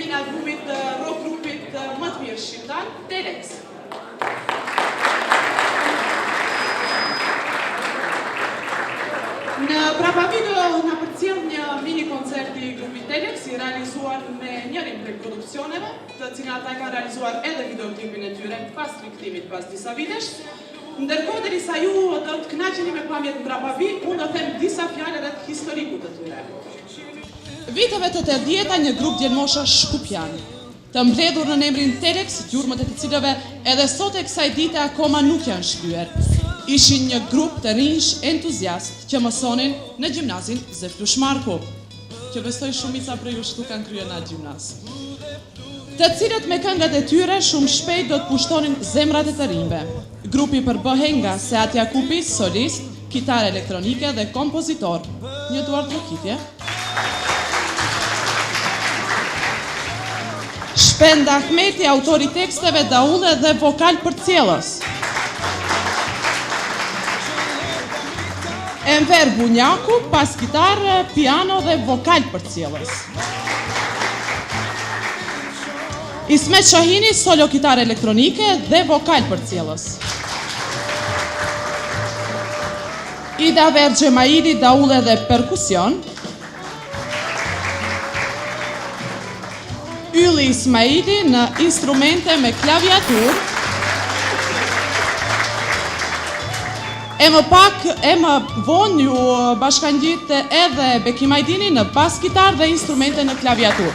e albumit rock grupit më të mirë shqiptar, Telex. Në prapa video na përcjell një mini koncert i grupit Telex i realizuar me njërin prej produksioneve, të cilat ata kanë realizuar edhe videoklipin e tyre pas rikthimit pas disa vitesh. Ndërkohë derisa ju do të kënaqeni me pamjet mbrapa-vi, unë do të them disa fjalë rreth historikut të tyre. Viteve të 80-ta një grup djelmosha shkupjan, të mbledhur në emrin Telex, gjurmët e të cilëve edhe sot e kësaj dite akoma nuk janë shkryer. Ishin një grup të rinj entuziast që mësonin në gjimnazin Zeflush Marku, që besoj shumica prej jush këtu kanë kryer në gjimnaz. Të cilët me këngët e tyre shumë shpejt do të pushtonin zemrat e të rinjve. Grupi përbëhej nga Seat Jakupi, solist, kitare elektronike dhe kompozitor. Një duar trokitje. Shpend Ahmeti, autori teksteve, daulle dhe vokal përcjellës. Enver Bunjaku, pas kitarë, piano dhe vokal përcjellës. Ismet Shahini, solo kitare elektronike dhe vokal përcjellës. Ida Vergje Maili, daulle dhe perkusion. Ylli Ismaili në instrumente me klaviatur. E më vonë ju bashkangjit edhe Bekim Ajdini në bas kitar dhe instrumente në klaviatur.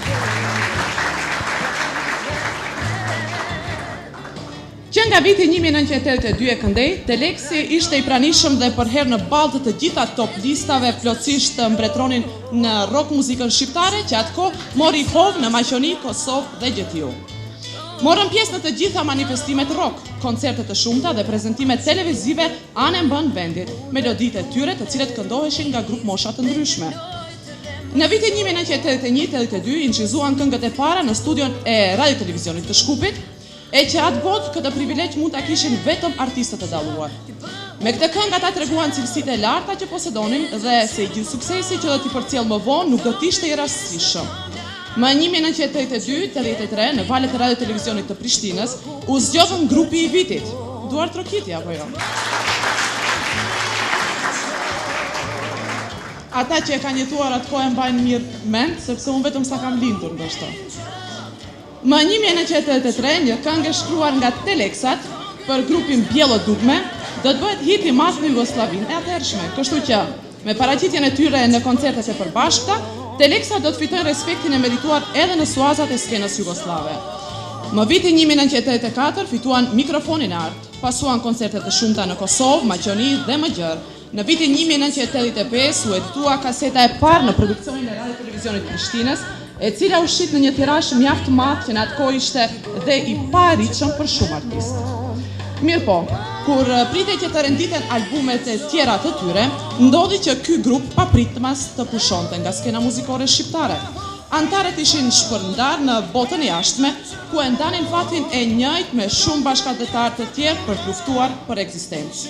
Që nga viti 1982 e këndej, Telexi ishte i pranishëm dhe për herë në baltë të gjitha top listave plotësisht të mbretronin në rock muzikën shqiptare, që atë kohë mori hovë në Maqoni, Kosovë dhe Gjetiju. Morën pjesë në të gjitha manifestimet rock, koncertet të shumta dhe prezentimet televizive anë mbën vendit, meloditë e tyre të cilët këndoheshin nga grup mosha të ndryshme. Në vitin 1981-82 incizuan këngët e para në studion e radio televizionit të Shkupit, e që atë botë këtë privilegj mund ta kishin vetëm artistët e dalluar. Me këtë këngë ata treguan cilësitë e larta që posedonin dhe se i gjithë suksesi që do t'i përcjell më vonë nuk do t'ishte i rastësishëm. Më 1982-83 në valët e radio televizionit të Prishtinës u zgjodhën grupi i vitit. Duar trokitje apo jo? Ata që e kanë jetuar atë kohë e mbajnë mirë mend, sepse unë vetëm sa kam lindur ndoshta. Më 1983 një këngë e shkruar nga Telexat për grupin Bjelo Dugme do të bëhet hit i madh në Jugosllavinë e atëhershme, kështu që me paraqitjen e tyre në koncertet e përbashkëta, Telexat do të fitojnë respektin e merituar edhe në suazat e skenës jugoslave. Më vitin 1984 fituan mikrofonin e artë, pasuan koncertet të shumta në Kosovë, Maqoni dhe më gjërë. Në vitin 1985 u editua kaseta e parë në produksionin e radio televizionit Prishtinës, e cila u shit në një tirazh mjaft madh që në atë kohë ishte dhe i paritshëm për shumë artistë. Mirë po, kur pritej që të renditen albumet e tjera të tyre, ndodhi që ky grup papritmas të pushonte nga skena muzikore shqiptare. Antarët ishin shpërndar në botën e jashtme, ku e ndanin fatin e njëjtë me shumë bashkëdhetar të tjerë për të luftuar për ekzistencë.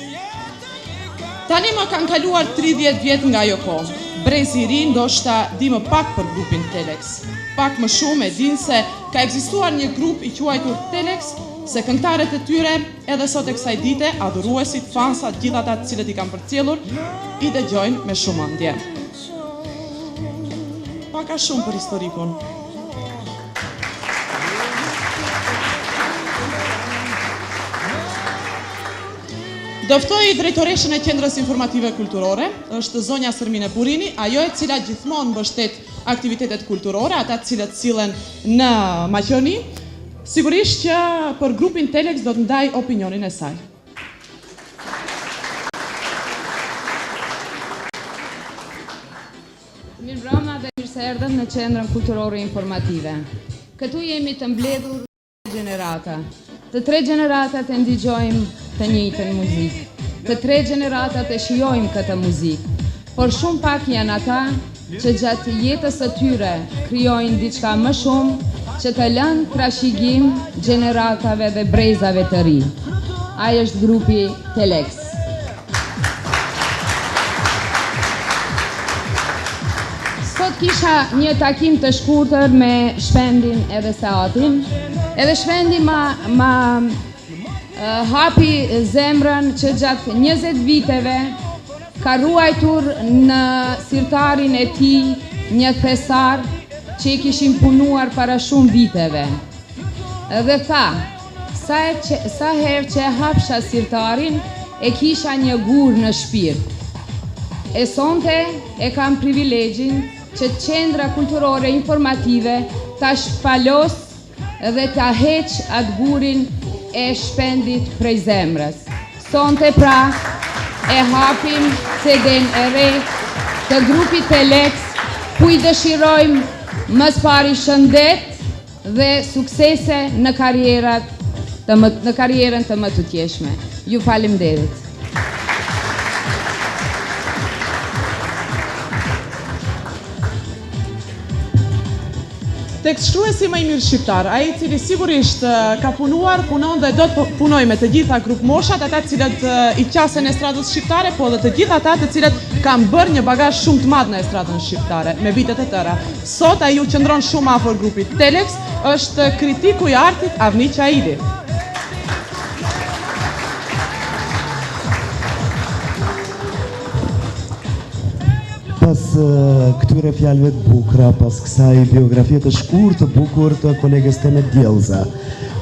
Tani më kanë kaluar 30 vjet nga ajo kohë. Brezi i ri ndoshta di më pak për grupin Telex. Pak më shumë e din se ka ekzistuar një grup i quajtur Telex, se këngëtarët e tyre edhe sot e kësaj dite, adhuruesit, fansat, gjithë ata të cilët i kanë përcjellur, i dëgjojnë me shumë ëndje. Pak a shumë për historikun. Doftoj drejtoreshën e Qendrës Informative Kulturore, është zonja Sërmine Purini, ajo e cila gjithmonë mbështet aktivitetet kulturore, ata të cilët sillen në Maqoni, sigurisht që për grupin Telex do të ndaj opinionin e saj. Mirëmbrëma dhe mirë se erdhët në Qendrën Kulturore Informative. Këtu jemi të mbledhur tre gjenerata. Të tre generatat e ndigjojmë të njëjtën muzikë. Të tre generatat e shijojmë këtë muzikë. Por shumë pak janë ata që gjatë jetës së tyre krijojnë diçka më shumë që të lënë trashëgim gjeneratave dhe brezave të ri. Ai është grupi Telex. Sot kisha një takim të shkurtër me Shpendin edhe Seatin, edhe Shpendi ma hapi zemrën që gjatë 20 viteve ka ruajtur në sirtarin e tij një thesar që i kishin punuar para shumë viteve. Dhe tha, sa herë që e hapsha sirtarin, e kisha një gur në shpirt. E sonte e kam privilegjin që Qendra Kulturore Informative ta shpalos dhe ta heq atë gurin e Shpendit prej zemrës. Sonte pra e hapim CD-n e re të grupit Telex, ku i dëshirojmë mësë pari shëndet dhe suksese në karrierën të më të tjeshme. Ju faleminderit. Tekstshkruesi më i mirë shqiptar, ai i cili sigurisht ka punon dhe do të punoj me të gjitha grup moshat, ata të cilët i qasen estradës shqiptare, po dhe të gjitha ata të cilët kanë bërë një bagazh shumë të madh në estradën shqiptare, me vitet e tëra. Sot ai u qëndron shumë afër grupit Telex, është kritiku i artit Avni Qaidi. Pas këtyre fjalëve të bukura, pas kësaj biografie të shkurtë të bukur të kolegës teme Djellza,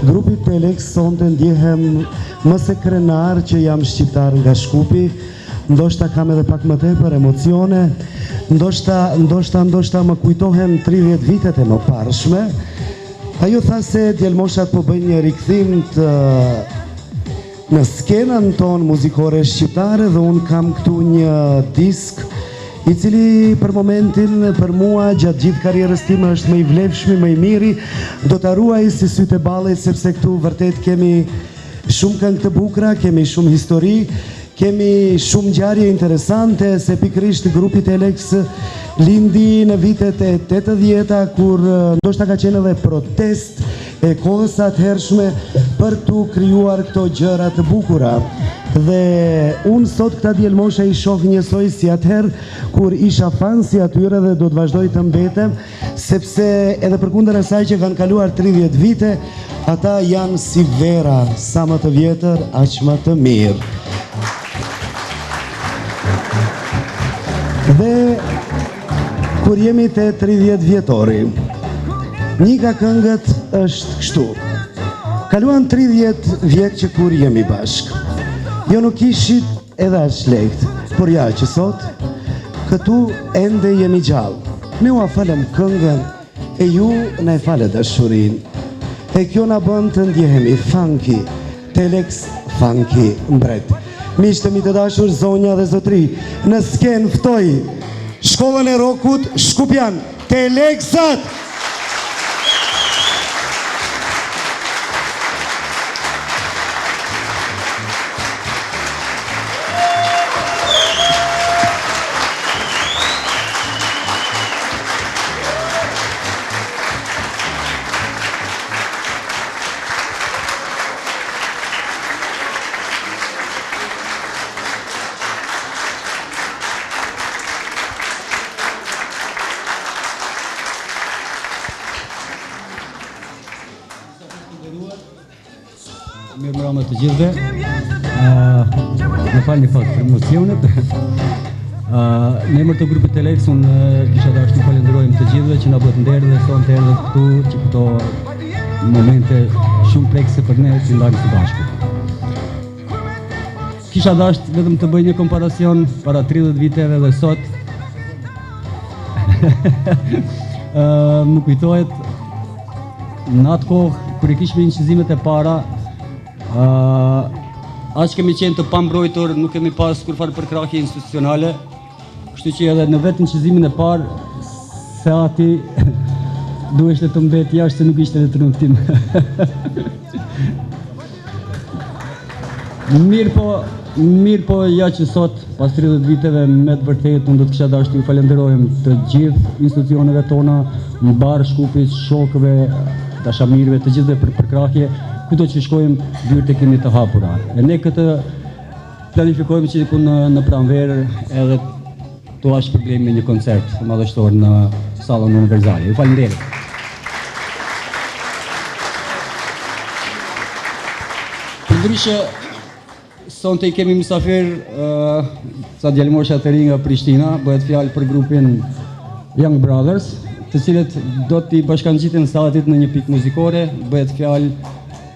grupi Telex sonte ndjehem më se krenar që jam shqiptar nga Shkupi, ndoshta kam edhe pak më tepër emocione, ndoshta më kujtohen 30 vitet e mëparshme. Ajo tha se djelmoshat po bëjnë një rikthim në skenën tonë muzikore shqiptare dhe unë kam këtu një disk i cili për momentin, për mua, gjatë gjithë karrierës time është më i vlefshmi, më i miri, do të ruaj si sytë e ballit, sepse këtu vërtet kemi shumë këngë të bukura, kemi shumë histori, kemi shumë ngjarje interesante, se pikërisht grupi Telex lindi në vitet e 80-ta, kur ndoshta ka qenë edhe protest e kohës atëhershme për të krijuar këto gjëra të bukura. Dhe unë sot këta djelmosha i shoh njësoj si atëherë kur isha fan si atyre dhe do të vazhdoj të mbetem, sepse edhe përkundër asaj që kanë kaluar 30 vite, ata janë si vera, sa më të vjetër, aq më të mirë. Dhe kur jemi te 30 vjetori, një nga këngët është kështu. Kaluan 30 vjet që kur jemi bashkë. Jo nuk ishit edhe aq lehtë, por ja që sot këtu ende jemi gjallë. Ne ua falem këngën e ju na e falet dashurinë. E kjo na bën të ndjehemi funky, Telex funky mbret. Miqtë mi të dashur, zonja dhe zotri, në skenë ftoj Shkollën e Rokut Shkupian, Telexat! Mirë mërama të gjithëve, në falë një pak për emocionet. Në emër të grupit Telex, unë kisha dashur të falenderojmë të gjithëve që na bët nderë dhe sonte erdhët këtu që këto momente shumë prekse për ne që ndajmë së bashku. Kisha dashur vetëm të bëj një komparacion para 30 viteve dhe sot. Më kujtohet në atë kohë kur i kishme incizimet e para, aq kemi qenë të pambrojtur, nuk kemi pas kurfar përkrahje institucionale, kështu që edhe në vetë incizimin e parë, Seati duheshte të mbet jashtë se nuk ishte në trëndtim. Mirë po, ja që sot, pas 30 viteve, me të vërtet, unë do të kisha dashur t'ju falenderojmë të gjithë institucioneve tona, mbar Shkupit, shokëve, dashamirëve, të gjithëve për përkrahje, kudo që shkojmë, dyert e kemi të hapura. E ne këtë planifikojmë që ku në pranverë edhe këto është problemi me një koncert madhështor në sallën universale. Ju falenderoj. Ndryshe, sonte i kemi mysafir ca djalmosha të ri nga Prishtina, bëhet fjalë për grupin Young Brothers, të cilët do t'i bashkangjitin sallatit në një pikë muzikore, bëhet fjalë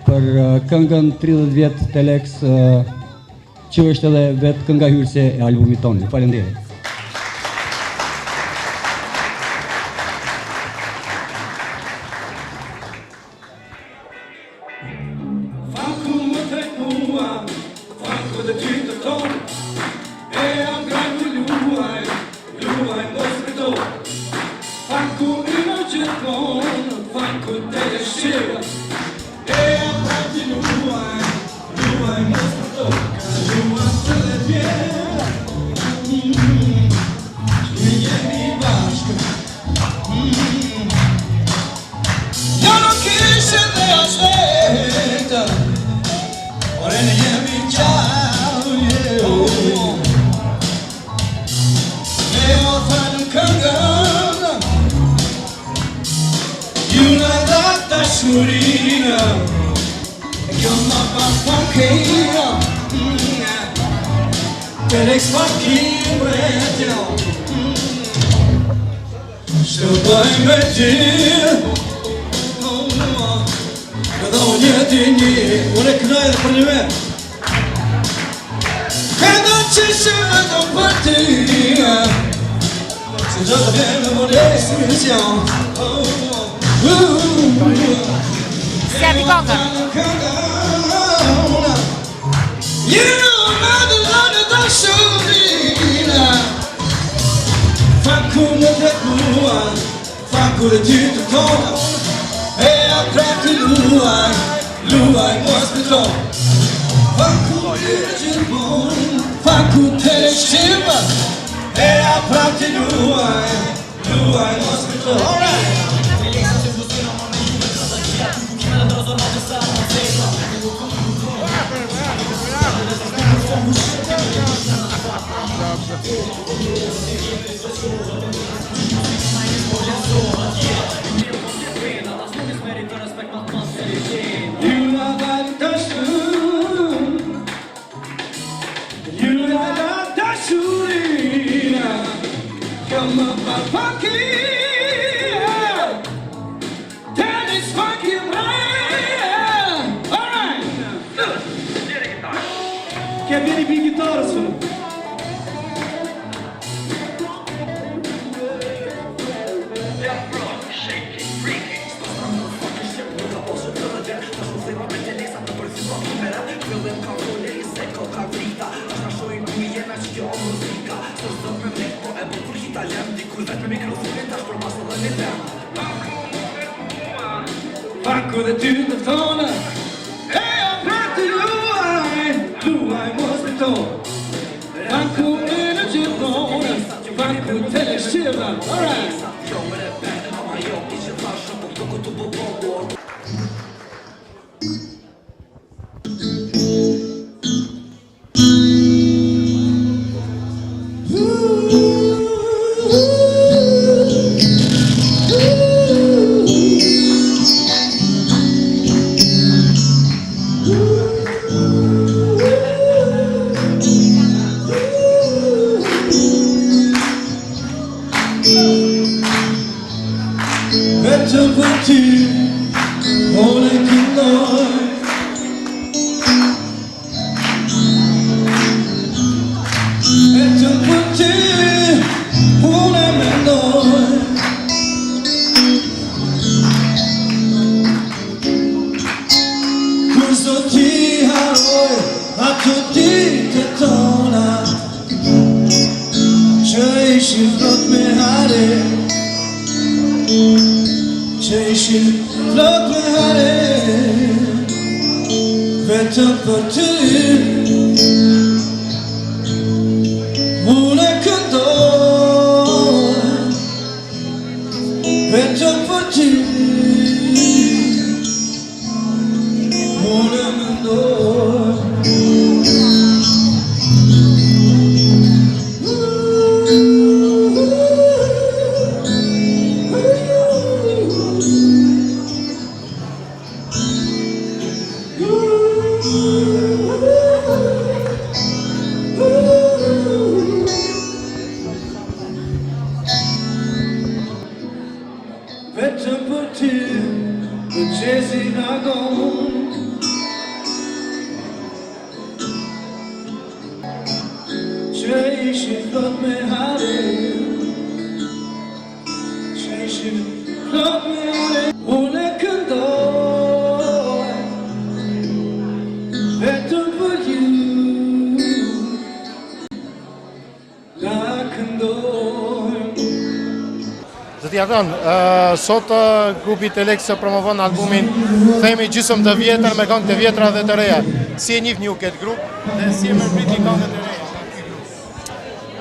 për këngën 30 vjet Telex, që është edhe vetë kënga hyrëse e albumit tonë. Faleminderit. Qeshin thot me hare, qeshin thot me hare, une këndoj, vetëm për ju, la këndoj. Zoti Akon, sot grupi Telex promovon albumin Themi gjysmë të vjetër me këngë të vjetra dhe të reja. Si e njihni ju këtë grup dhe si e përpritni këngët e reja?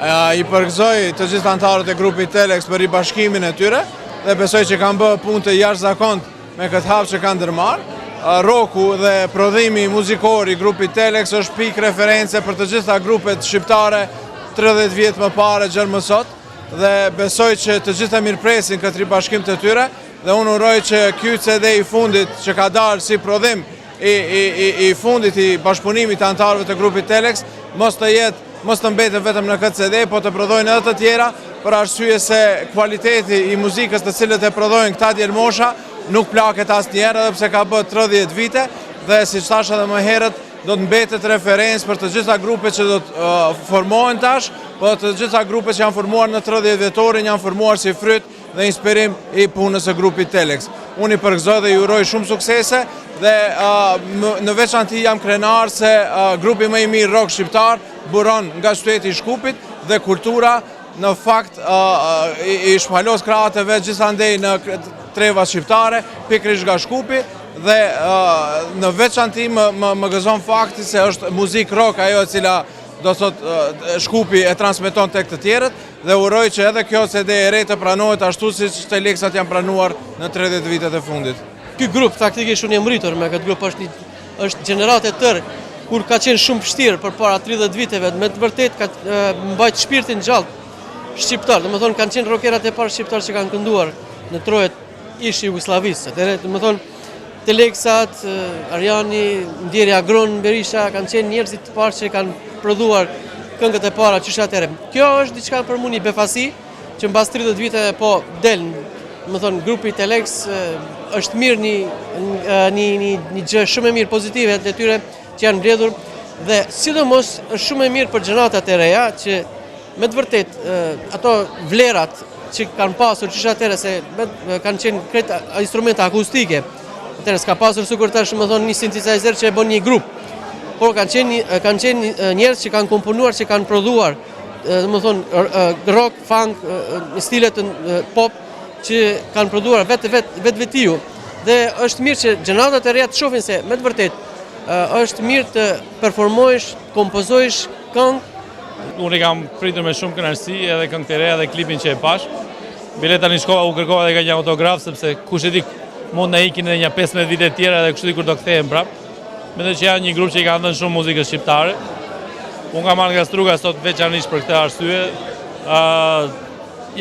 I përgëzoj të gjithë anëtarët e grupit Telex për ribashkimin e tyre dhe besoj që kanë bërë punë të jashtëzakont me këtë hap që kanë ndërmarrë. Roku dhe prodhimi muzikor i grupit Telex është pikë reference për të gjitha grupet shqiptare 30 vjet më parë gjërë më sot dhe besoj që të gjitha mirëpresin këtë ribashkim të tyre dhe unë uroj që ky CD i fundit që ka dalë si prodhim i fundit i bashkëpunimit të anëtarëve të grupit Telex mos të mbetet vetëm në këtë CD, po të prodhojnë edhe të tjera, për arsye se kualiteti i muzikës të cilët e prodhojnë këta djelmosha nuk plaket asnjëherë, edhe pse ka bërë 30 vite dhe siç thash edhe më herët, do të mbetet referencë për të gjitha grupet që do të formohen tash, po të gjitha grupet që janë formuar në 30 vjetorin janë formuar si fryt dhe inspirim i punës së grupit Telex. Unë i përgëzoj dhe ju uroj shumë suksese dhe në veçanti jam krenar se grupi më i mirë rock shqiptar buron nga qyteti i Shkupit dhe kultura në fakt i shpalos krahët e vet gjithandej në treva shqiptare, pikërisht nga Shkupi dhe në veçanti më gëzon fakti se është muzikë rock ajo e cila do thot Shkupi e transmeton tek të tjerët dhe uroj që edhe kjo CD e re të pranohet ashtu siç Telexat janë pranuar në 30 vitet e fundit. Ky grup faktikisht unë jam rritur me këtë grup, është gjeneratë e tërë, kur ka qenë shumë vështirë përpara 30 viteve, me të vërtet ka mbajt shpirtin gjallë shqiptar. Domethënë kanë qenë rockerat e parë shqiptar që kanë kënduar në trojet ish jugosllavisë. Domethënë Telexat, Arjani, Ndjeri Agron, Berisha kanë qenë njerëzit të parë që kanë prodhuar këngët e para qysh atëherë. Kjo është diçka për mua një befasi që mbas 30 vite po del, domethënë grupi Telex është mirë një gjë shumë e mirë pozitive të tyre që janë mbledhur dhe sidomos është shumë e mirë për gjenatat e reja që me të vërtet ato vlerat që kanë pasur qysh atëherë se kanë qenë kretë instrumente akustike. Atëherë s'ka pasur sikur tash domethënë një synthesizer që e bën një grup. Por kanë qenë njerëz që kanë komponuar, që kanë prodhuar, domethënë rock, funk, stilet pop që kanë prodhuar vetë. Dhe është mirë që gjenatat e reja të shohin se me të vërtet është mirë të performojsh, kompozojsh këngë. Unë i kam pritur me shumë kënaqësi edhe këngët e reja dhe klipin që e pash. Bileta në shkolla u kërkova dhe ka një autograf sepse kush e di mund na ikin edhe një 15 vite tjera dhe kush e di kur do kthehen prap. Mendoj që janë një grup që i kanë dhënë shumë muzikës shqiptare. Unë kam marrë nga struga sot veçanërisht për këtë arsye.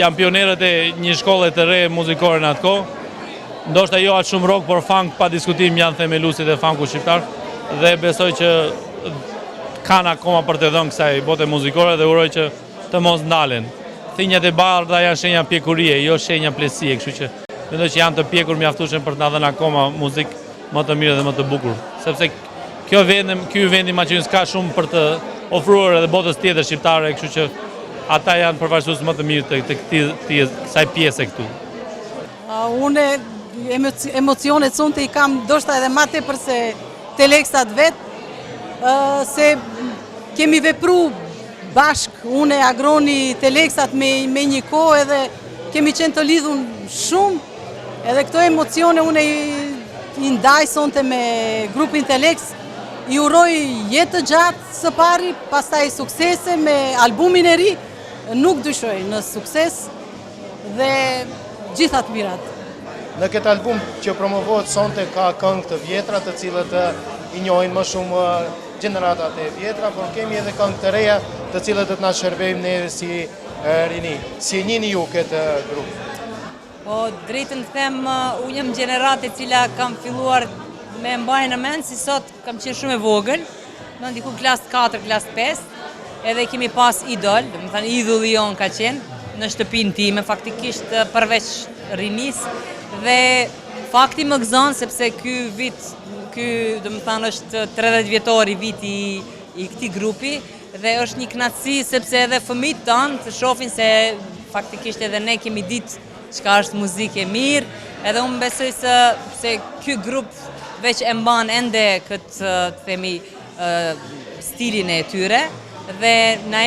Janë pionerët e një shkolle të re muzikore në atë kohë. Ndoshta jo atë shumë rock, por funk pa diskutim janë themeluesit e funkut shqiptar dhe besoj që kanë akoma për të dhënë kësaj bote muzikore dhe uroj që të mos ndalen. Thinjat e bardha janë shenja pjekurie, jo shenja plesie, kështu që mendoj që janë të pjekur mjaftueshëm për të na dhënë akoma muzikë më të mirë dhe më të bukur. Sepse ky vendi Maqedonisë ka shumë për të ofruar edhe botës tjetër shqiptare, kështu që ata janë përfaqësues më të mirë të kësaj pjese këtu. Unë emocionet sonte i kam ndoshta edhe më tepër se Telexat vet, se kemi vepru bashk, unë Agroni, Telexat me një kohë edhe kemi qenë të lidhur shumë, edhe këto emocione unë i ndaj sonte me grupin Telex, i uroj jetë të gjatë së pari, pastaj suksese me albumin e ri, nuk dyshoj në sukses dhe gjithat mirat. Në këtë album që promovohet sonte ka këngë të vjetra të cilët i njohin më shumë gjeneratat e vjetra, por kemi edhe këngë të reja të cilët do të na shërbejmë ne si rini. Si e njihni ju këtë grup? Po, drejtën të them, unë jam gjeneratë e cila kam filluar me mbajnë në mend, si sot kam qenë shumë e vogël, në ndiku klasë 4, klasë 5, edhe kemi pas idol, dhe më thënë idulli jonë ka qenë në shtëpinë time, faktikisht përveç rinis, dhe fakti më gëzon sepse ky vit, dhe më thënë është 30 vjetori viti i këtij grupi dhe është një kënaqësi sepse edhe fëmijët tanë të shohin se faktikisht edhe ne kemi ditë çka është muzikë e mirë, edhe unë besoj se ky grup veç e mban ende këtë themi stilin e tyre dhe më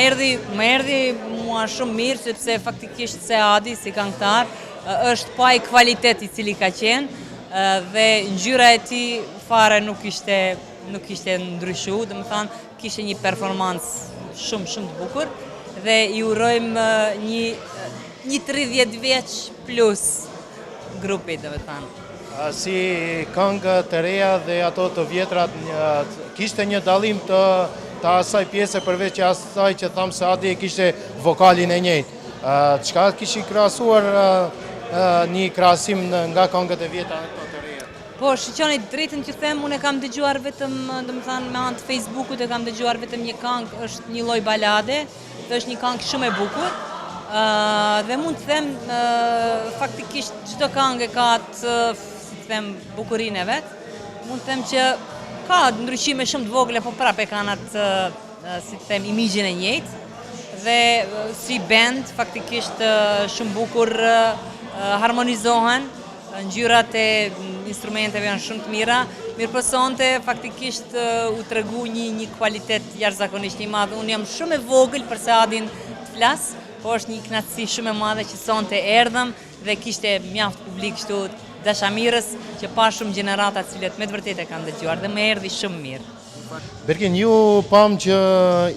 erdhi mua shumë mirë sepse faktikisht Seadi si këngëtar është pa i kvalitet i cili ka qenë dhe ngjyra e tij fare nuk ishte ndryshu, domethënë kishte një performancë shumë të bukur dhe i urojmë një 30 vjeç plus grupit, domethënë. Si këngë të reja dhe ato të vjetrat, kishte një dallim të asaj pjese përveç asaj që thamë se Adi kishte vokalin e njëjtë. Çka kishi krahasuar një krahasim nga këngët e vjetra ato të reja? Po, shiqoni drejtën që them, unë e kam dëgjuar vetëm, domethënë me anë të Facebookut e kam dëgjuar vetëm një këngë, është një lloj balade, dhe është një këngë shumë e bukur. Dhe mund të them faktikisht çdo këngë ka bukurinë e vet. Mund të them që ka ndryshime shumë të vogla, po prapë kanë atë imigjin e njëjtë. Dhe si band faktikisht shumë bukur harmonizohen, ngjyrat e instrumenteve janë shumë të mira. Mirëpërsonte faktikisht u tregu një kvalitet jashtëzakonisht i madh. Unë jam shumë e vogël për Seadin të flas, po është një kënaqësi shumë e madhe që sonte erdhëm dhe kishte mjaft publik kështu dashamirës që pa shumë gjenerata të cilët me të vërtetë e kanë dëgjuar dhe më erdhi shumë mirë. Berkin, ju pam që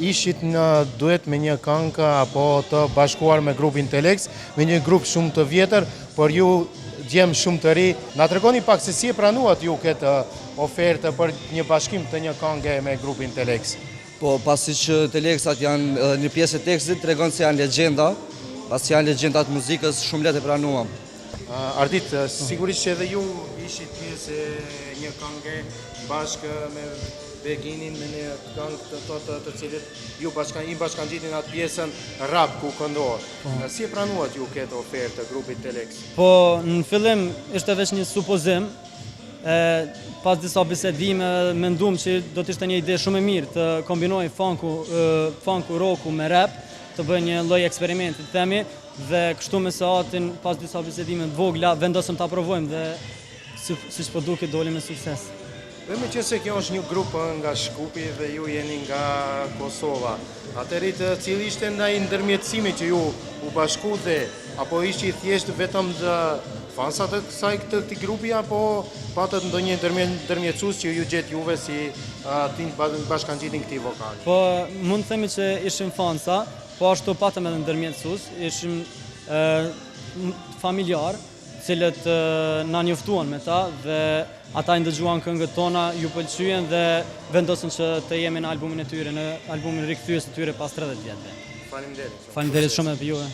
ishit në duet me një këngë apo të bashkuar me grupin Telex, me një grup shumë të vjetër, por ju djem shumë të ri. Na tregoni pak se si e pranuat ju këtë ofertë për një bashkim të një këngë me grupin Telex? Po, pasi që Telexat janë një pjesë e tekstit, tregon se janë legjenda, pasi janë legjendat muzikës, shumë lehtë e pranuam. Ardit, sigurisht që edhe ju ishit pjesë e një këngë bashkë me Beginin, me një këngë të cilit ju i bashkangjitin atë pjesën rap ku këndohet. Si e pranuat ju këtë ofertë të grupit Telex? Po, në fillim ishte veç një supozim, pas disa bisedime mendum që do të ishte një ide shumë e mirë të kombinoj funku, rocku me rap, të bëj një lloj eksperimenti të themi dhe kështu me Seadin pas disa bisedime të vogla vendosëm ta provojmë dhe siç po duket doli me sukses. Dhe me që se kjo është një grup nga Shkupi dhe ju jeni nga Kosova, atërit cili ishte ndaj ndërmjetësimi që ju u bashku dhe, apo ishte i thjesht vetëm dhe fansat të këtij grupi, apo patët ndonjë ndërmjetësues që ju gjet juve si bashkangjitin këtij vokali? Po, mund të themi që ishim fansa, po ashtu patëm edhe ndërmjetësues, ishim familjar, cilët na njoftuan me ta dhe ata i ndëgjuan këngët tona, ju pëlqyen dhe vendosën që të jemi në albumin e tyre, në albumin rikëthyes të tyre pas 30 vjetëve. Faleminderit. Faleminderit shumë edhe për juve.